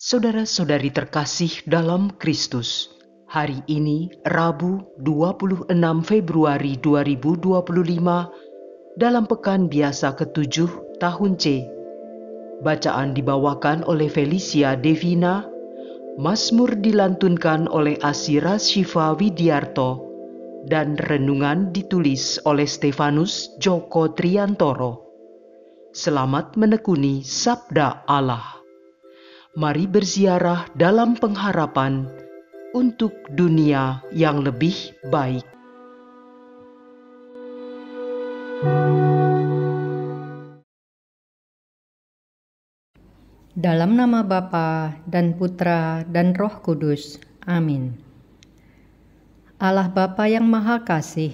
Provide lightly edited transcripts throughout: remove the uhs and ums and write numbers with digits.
Saudara-saudari terkasih dalam Kristus, hari ini Rabu 26 Februari 2025 dalam pekan biasa ke-7 tahun C. Bacaan dibawakan oleh Felicia Devina, Mazmur dilantunkan oleh Asira Syifa Widiarto, dan renungan ditulis oleh Stefanus Joko Triantoro. Selamat menekuni Sabda Allah. Mari berziarah dalam pengharapan untuk dunia yang lebih baik. Dalam nama Bapa dan Putra dan Roh Kudus. Amin. Allah Bapa yang Maha Kasih,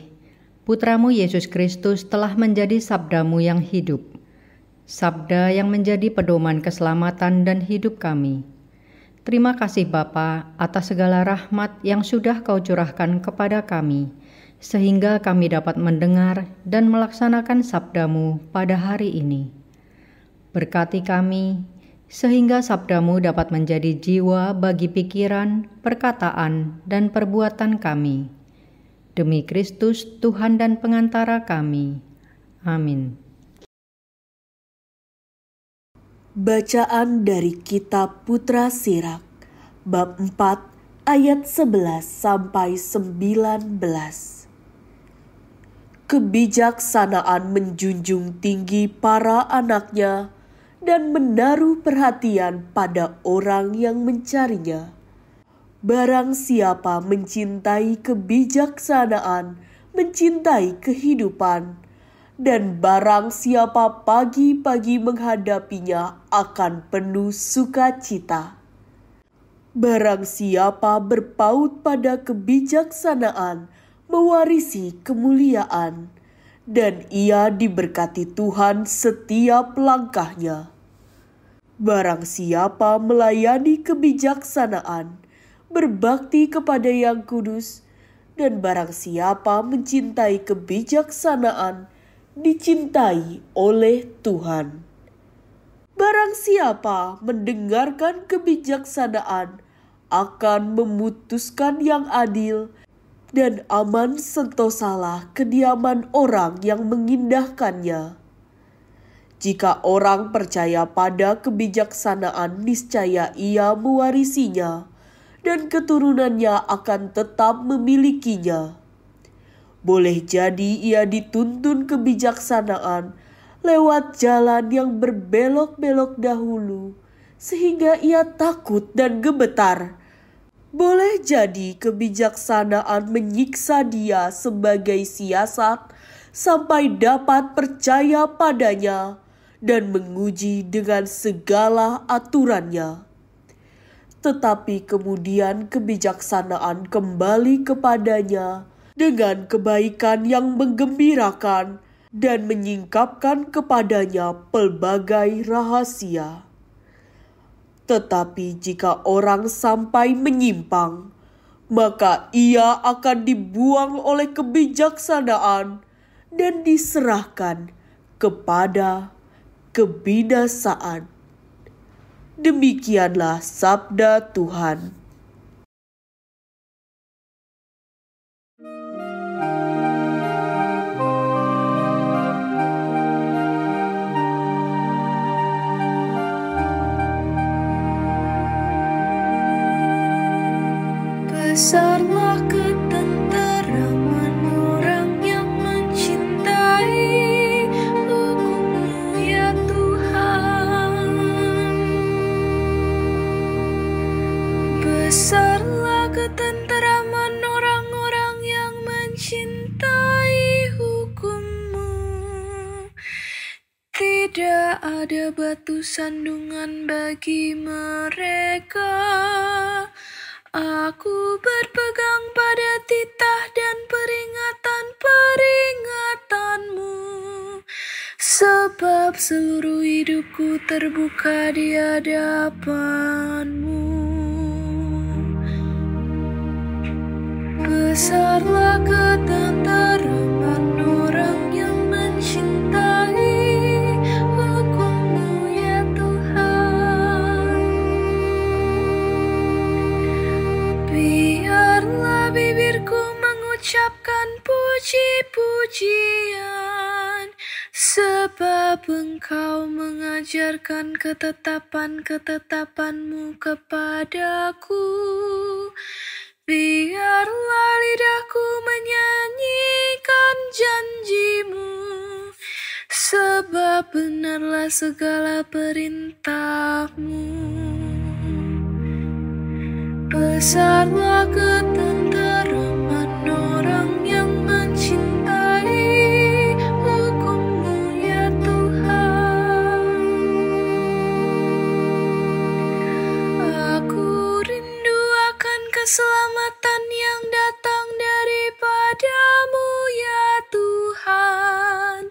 Putramu Yesus Kristus telah menjadi sabdamu yang hidup. Sabda yang menjadi pedoman keselamatan dan hidup kami. Terima kasih Bapa atas segala rahmat yang sudah Kau curahkan kepada kami, sehingga kami dapat mendengar dan melaksanakan sabdamu pada hari ini. Berkati kami, sehingga sabdamu dapat menjadi jiwa bagi pikiran, perkataan, dan perbuatan kami. Demi Kristus Tuhan dan pengantara kami. Amin. Bacaan dari Kitab Putra Sirak, bab 4 ayat 11 sampai 19. Kebijaksanaan menjunjung tinggi para anaknya dan menaruh perhatian pada orang yang mencarinya. Barang siapa mencintai kebijaksanaan, mencintai kehidupan, dan barang siapa pagi-pagi menghadapinya akan penuh sukacita. Barang siapa berpaut pada kebijaksanaan, mewarisi kemuliaan, dan ia diberkati Tuhan setiap langkahnya. Barang siapa melayani kebijaksanaan, berbakti kepada Yang Kudus, dan barang siapa mencintai kebijaksanaan, dicintai oleh Tuhan. Barang siapa mendengarkan kebijaksanaan akan memutuskan yang adil, dan aman sentosalah kediaman orang yang mengindahkannya. Jika orang percaya pada kebijaksanaan, niscaya ia mewarisinya, dan keturunannya akan tetap memilikinya. Boleh jadi ia dituntun kebijaksanaan lewat jalan yang berbelok-belok dahulu, sehingga ia takut dan gemetar. Boleh jadi kebijaksanaan menyiksa dia sebagai siasat sampai dapat percaya padanya dan menguji dengan segala aturannya. Tetapi kemudian kebijaksanaan kembali kepadanya dengan kebaikan yang menggembirakan dan menyingkapkan kepadanya pelbagai rahasia. Tetapi jika orang sampai menyimpang, maka ia akan dibuang oleh kebijaksanaan dan diserahkan kepada kebinasaan. Demikianlah sabda Tuhan. Besarlah ketenteraman orang yang mencintai hukum-Mu ya Tuhan. Besarlah ketenteraman orang-orang yang mencintai hukum-Mu. Tidak ada batu sandungan bagi mereka. Aku berpegang pada titah dan peringatan-peringatan-Mu, sebab seluruh hidupku terbuka di hadapan-Mu. Besarlah ketenteraman orang yang mencintai hukum-Mu ya Tuhan. sebab Engkau mengajarkan ketetapan-ketetapan-Mu kepadaku. Biarlah lidahku menyanyikan janji-Mu, sebab benarlah segala perintah-Mu. Besarlah ketenteraman orang yang mencintai hukum-Mu, ya Tuhan. Aku rindu akan keselamatan yang datang daripada-Mu, ya Tuhan,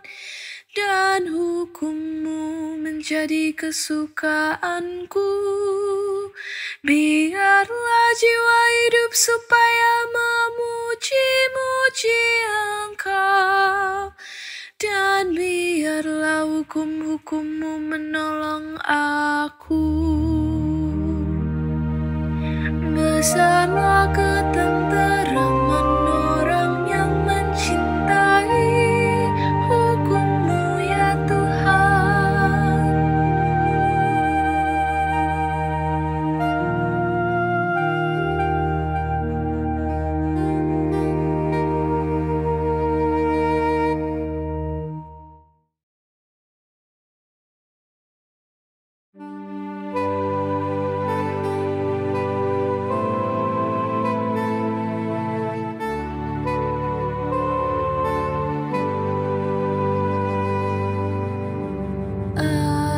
dan hukum-Mu menjadi kesukaanku. Biarlah jiwa hidup supaya memuji-muji Engkau, dan biarlah hukum-hukum-Mu menolong aku. Besarlah ketenteraman orang yang mencintai hukum-Mu, ya Tuhan.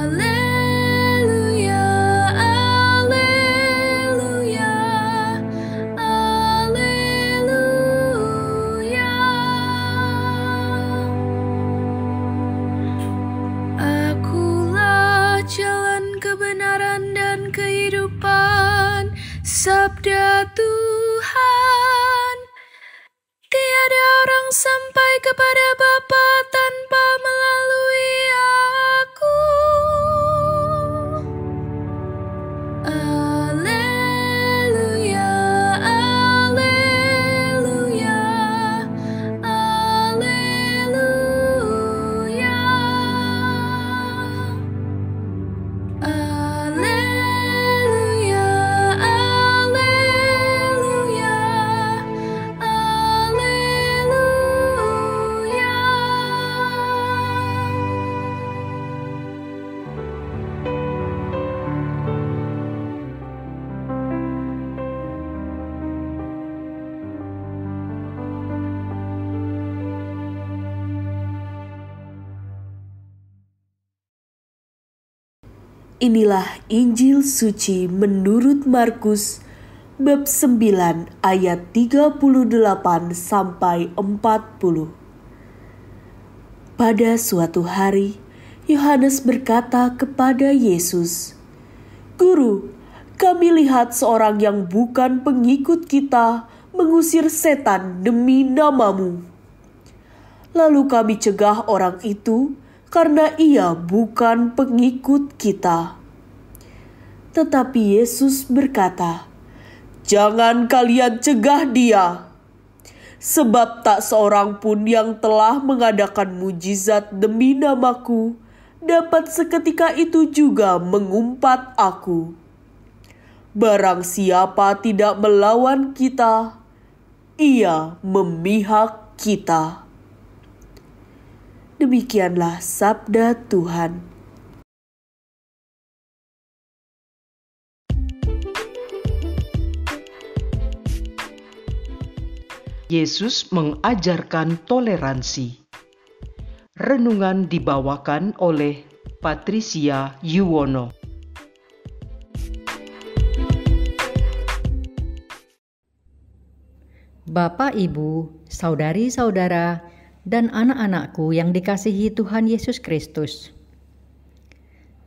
Alleluia, alleluia, alleluia. Akulah jalan kebenaran dan kehidupan, sabda Tuhan. Tiada orang sampai kepada Bapa tanpa melalui aku. Alleluia, alleluia, alleluia. Alleluia, alleluia, alleluia. Inilah Injil suci menurut Markus bab 9 ayat 38 sampai 40. Pada suatu hari, Yohanes berkata kepada Yesus, "Guru, kami lihat seorang yang bukan pengikut kita mengusir setan demi nama-Mu. Lalu kami cegah orang itu karena ia bukan pengikut kita." Tetapi Yesus berkata, "Jangan kalian cegah dia, sebab tak seorang pun yang telah mengadakan mujizat demi nama-Ku dapat seketika itu juga mengumpat Aku. Barang siapa tidak melawan kita, ia memihak kita." Demikianlah sabda Tuhan. Yesus mengajarkan toleransi. Renungan dibawakan oleh Patricia Yuwono. Bapak, Ibu, saudari-saudara, dan anak-anakku yang dikasihi Tuhan Yesus Kristus.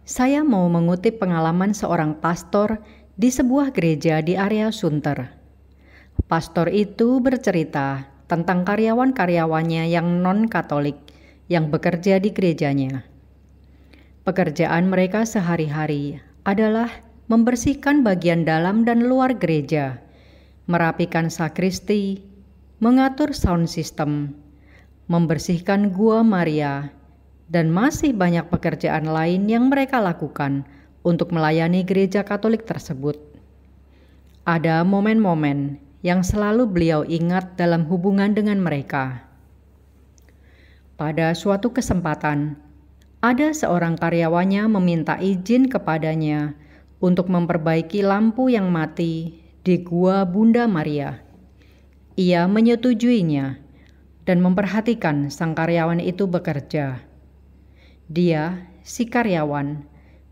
Saya mau mengutip pengalaman seorang pastor di sebuah gereja di area Sunter. Pastor itu bercerita tentang karyawan-karyawannya yang non-Katolik yang bekerja di gerejanya. Pekerjaan mereka sehari-hari adalah membersihkan bagian dalam dan luar gereja, merapikan sakristi, mengatur sound system, membersihkan gua Maria, dan masih banyak pekerjaan lain yang mereka lakukan untuk melayani gereja Katolik tersebut. Ada momen-momen yang selalu beliau ingat dalam hubungan dengan mereka. Pada suatu kesempatan, ada seorang karyawannya meminta izin kepadanya untuk memperbaiki lampu yang mati di Gua Bunda Maria. Ia menyetujuinya dan memperhatikan sang karyawan itu bekerja. Dia, si karyawan,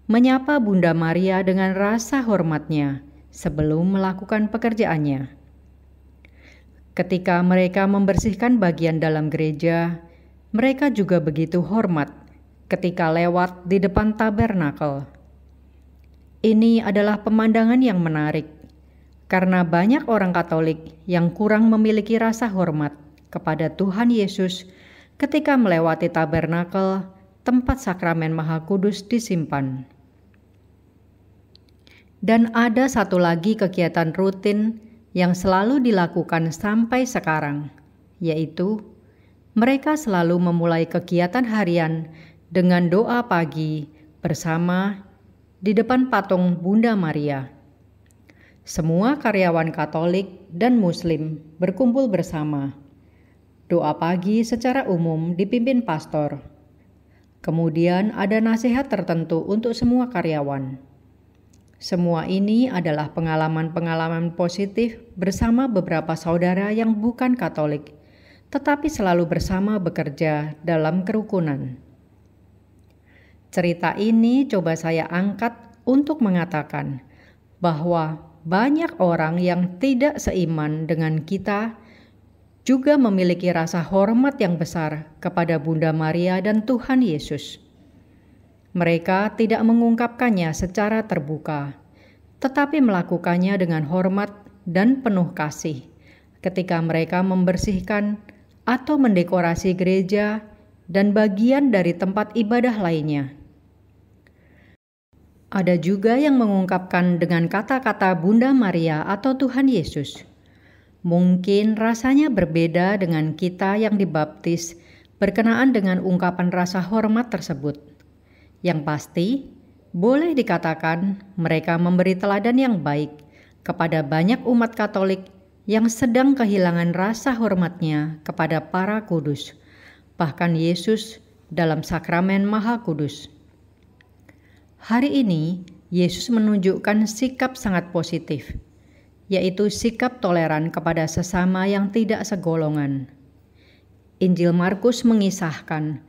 menyapa Bunda Maria dengan rasa hormatnya sebelum melakukan pekerjaannya. Ketika mereka membersihkan bagian dalam gereja, mereka juga begitu hormat ketika lewat di depan tabernakel. Ini adalah pemandangan yang menarik, karena banyak orang Katolik yang kurang memiliki rasa hormat kepada Tuhan Yesus ketika melewati tabernakel, tempat sakramen Maha Kudus disimpan. Dan ada satu lagi kegiatan rutin yang selalu dilakukan sampai sekarang, yaitu mereka selalu memulai kegiatan harian dengan doa pagi bersama di depan patung Bunda Maria. Semua karyawan Katolik dan Muslim berkumpul bersama. Doa pagi secara umum dipimpin pastor. Kemudian ada nasihat tertentu untuk semua karyawan. Semua ini adalah pengalaman-pengalaman positif bersama beberapa saudara yang bukan Katolik, tetapi selalu bersama bekerja dalam kerukunan. Cerita ini coba saya angkat untuk mengatakan bahwa banyak orang yang tidak seiman dengan kita juga memiliki rasa hormat yang besar kepada Bunda Maria dan Tuhan Yesus. Mereka tidak mengungkapkannya secara terbuka, tetapi melakukannya dengan hormat dan penuh kasih ketika mereka membersihkan atau mendekorasi gereja dan bagian dari tempat ibadah lainnya. Ada juga yang mengungkapkan dengan kata-kata Bunda Maria atau Tuhan Yesus. Mungkin rasanya berbeda dengan kita yang dibaptis berkenaan dengan ungkapan rasa hormat tersebut. Yang pasti, boleh dikatakan mereka memberi teladan yang baik kepada banyak umat Katolik yang sedang kehilangan rasa hormatnya kepada para kudus, bahkan Yesus dalam sakramen Maha Kudus. Hari ini, Yesus menunjukkan sikap sangat positif, yaitu sikap toleran kepada sesama yang tidak segolongan. Injil Markus mengisahkan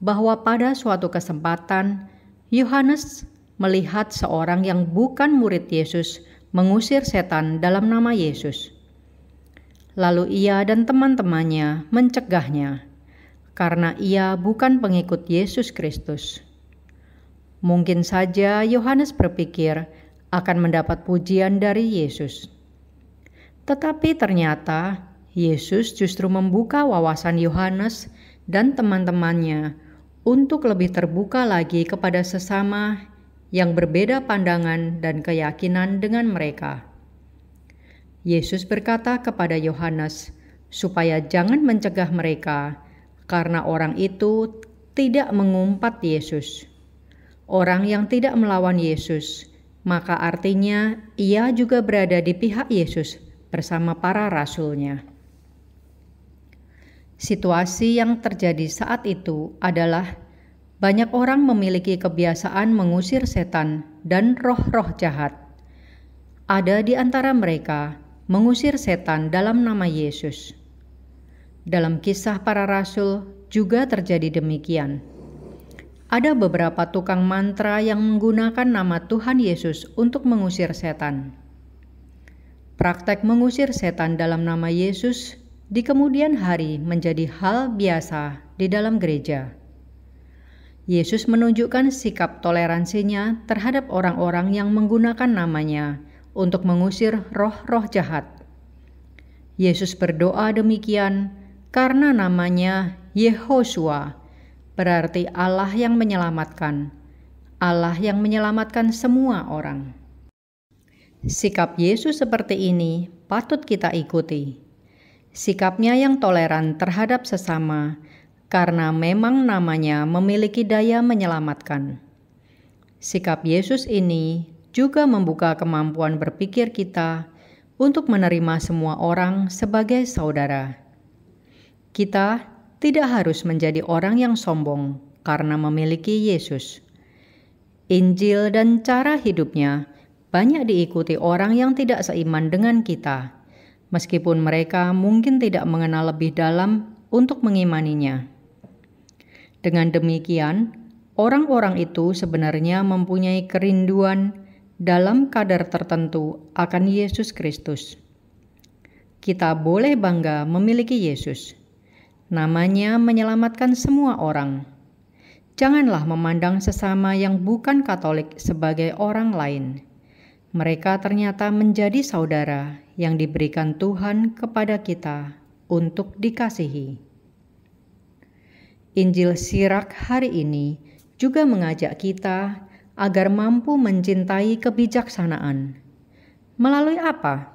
bahwa pada suatu kesempatan, Yohanes melihat seorang yang bukan murid Yesus mengusir setan dalam nama Yesus. Lalu ia dan teman-temannya mencegahnya, karena ia bukan pengikut Yesus Kristus. Mungkin saja Yohanes berpikir akan mendapat pujian dari Yesus. Tetapi ternyata Yesus justru membuka wawasan Yohanes dan teman-temannya untuk lebih terbuka lagi kepada sesama yang berbeda pandangan dan keyakinan dengan mereka. Yesus berkata kepada Yohanes supaya jangan mencegah mereka karena orang itu tidak mengumpat Yesus. Orang yang tidak melawan Yesus, maka artinya ia juga berada di pihak Yesus bersama para rasulnya. Situasi yang terjadi saat itu adalah banyak orang memiliki kebiasaan mengusir setan dan roh-roh jahat. Ada di antara mereka mengusir setan dalam nama Yesus. Dalam kisah para rasul juga terjadi demikian. Ada beberapa tukang mantra yang menggunakan nama Tuhan Yesus untuk mengusir setan. Praktek mengusir setan dalam nama Yesus di kemudian hari menjadi hal biasa di dalam gereja. Yesus menunjukkan sikap toleransinya terhadap orang-orang yang menggunakan namanya untuk mengusir roh-roh jahat. Yesus berdoa demikian karena namanya Yehosua, berarti Allah yang menyelamatkan, Allah yang menyelamatkan semua orang. Sikap Yesus seperti ini patut kita ikuti. Sikapnya yang toleran terhadap sesama karena memang namanya memiliki daya menyelamatkan. Sikap Yesus ini juga membuka kemampuan berpikir kita untuk menerima semua orang sebagai saudara. Kita tidak harus menjadi orang yang sombong karena memiliki Yesus. Injil dan cara hidupnya banyak diikuti orang yang tidak seiman dengan kita, meskipun mereka mungkin tidak mengenal lebih dalam untuk mengimaninya. Dengan demikian, orang-orang itu sebenarnya mempunyai kerinduan dalam kadar tertentu akan Yesus Kristus. Kita boleh bangga memiliki Yesus. Namanya menyelamatkan semua orang. Janganlah memandang sesama yang bukan Katolik sebagai orang lain. Mereka ternyata menjadi saudara yang diberikan Tuhan kepada kita untuk dikasihi. Injil Sirak hari ini juga mengajak kita agar mampu mencintai kebijaksanaan. Melalui apa?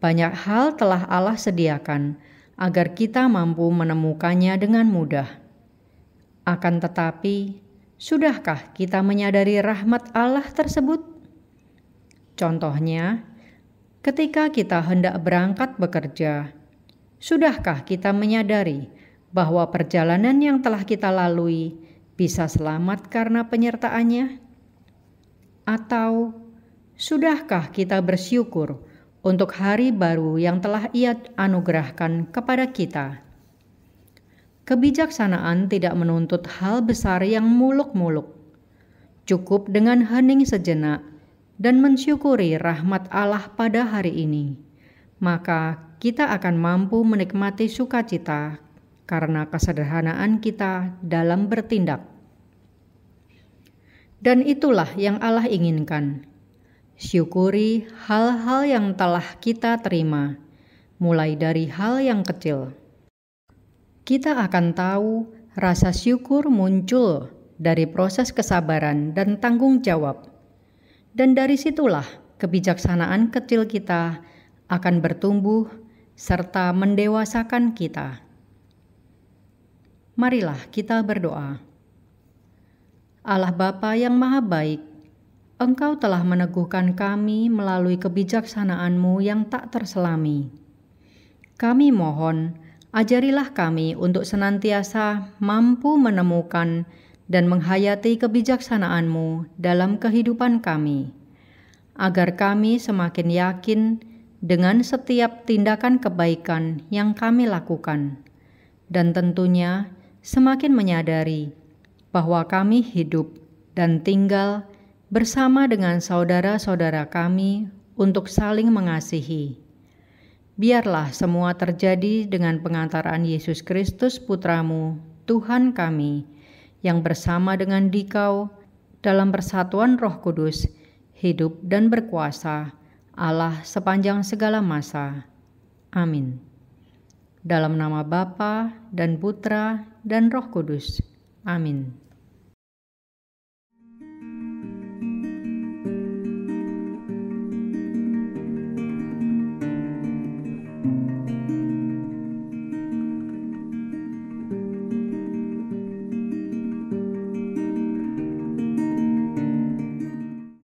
Banyak hal telah Allah sediakan agar kita mampu menemukannya dengan mudah. Akan tetapi, sudahkah kita menyadari rahmat Allah tersebut? Contohnya, ketika kita hendak berangkat bekerja, sudahkah kita menyadari bahwa perjalanan yang telah kita lalui bisa selamat karena penyertaannya? Atau sudahkah kita bersyukur untuk hari baru yang telah Ia anugerahkan kepada kita? Kebijaksanaan tidak menuntut hal besar yang muluk-muluk. Cukup dengan hening sejenak dan mensyukuri rahmat Allah pada hari ini, maka kita akan mampu menikmati sukacita karena kesederhanaan kita dalam bertindak. Dan itulah yang Allah inginkan. Syukuri hal-hal yang telah kita terima, mulai dari hal yang kecil. Kita akan tahu rasa syukur muncul dari proses kesabaran dan tanggung jawab. Dan dari situlah kebijaksanaan kecil kita akan bertumbuh serta mendewasakan kita. Marilah kita berdoa. Allah Bapa yang Maha Baik, Engkau telah meneguhkan kami melalui kebijaksanaan-Mu yang tak terselami. Kami mohon, ajarilah kami untuk senantiasa mampu menemukan dan menghayati kebijaksanaan-Mu dalam kehidupan kami, agar kami semakin yakin dengan setiap tindakan kebaikan yang kami lakukan, dan tentunya semakin menyadari bahwa kami hidup dan tinggal bersama dengan saudara-saudara kami untuk saling mengasihi. Biarlah semua terjadi dengan pengantaran Yesus Kristus Putra-Mu, Tuhan kami, yang bersama dengan Dikau dalam persatuan Roh Kudus, hidup dan berkuasa, Allah sepanjang segala masa. Amin. Dalam nama Bapa dan Putra dan Roh Kudus. Amin.